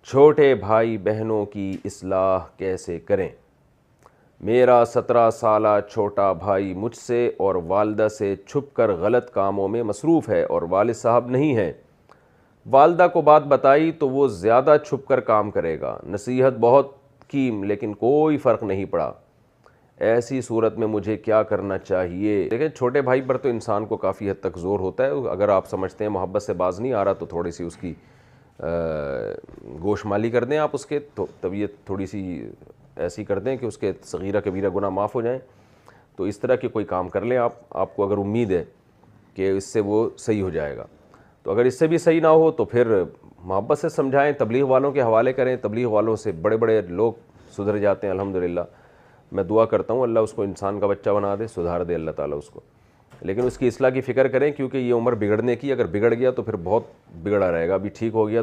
چھوٹے بھائی بہنوں کی اصلاح کیسے کریں؟ میرا 17 سالہ چھوٹا بھائی مجھ سے اور والدہ سے چھپ کر غلط کاموں میں مصروف ہے اور والد صاحب نہیں ہیں۔ والدہ کو بات بتائی تو وہ زیادہ چھپ کر کام کرے گا۔ نصیحت بہت کی لیکن کوئی فرق نہیں پڑا۔ ایسی صورت میں مجھے کیا کرنا چاہیے؟ دیکھیں، چھوٹے بھائی پر تو انسان کو کافی حد تک زور ہوتا ہے۔ اگر آپ سمجھتے ہیں محبت سے باز نہیں آ رہا تو تھوڑی سی اس کی گوش مالی کر دیں آپ اس کے، تو طبیعت تھوڑی سی ایسی کر دیں کہ اس کے صغیرہ کبیرہ گناہ معاف ہو جائیں۔ تو اس طرح کے کوئی کام کر لیں آپ کو اگر امید ہے کہ اس سے وہ صحیح ہو جائے گا۔ تو اگر اس سے بھی صحیح نہ ہو تو پھر محبت سے سمجھائیں، تبلیغ والوں کے حوالے کریں۔ تبلیغ والوں سے بڑے بڑے لوگ سدھر جاتے ہیں الحمدللہ۔ میں دعا کرتا ہوں اللہ اس کو انسان کا بچہ بنا دے، سدھار دے اللہ تعالیٰ اس کو، لیکن اس کی اصلاح کی فکر کریں، کیونکہ یہ عمر بگڑنے کی، اگر بگڑ گیا تو پھر بہت بگڑا رہے گا۔ ابھی ٹھیک ہو گیا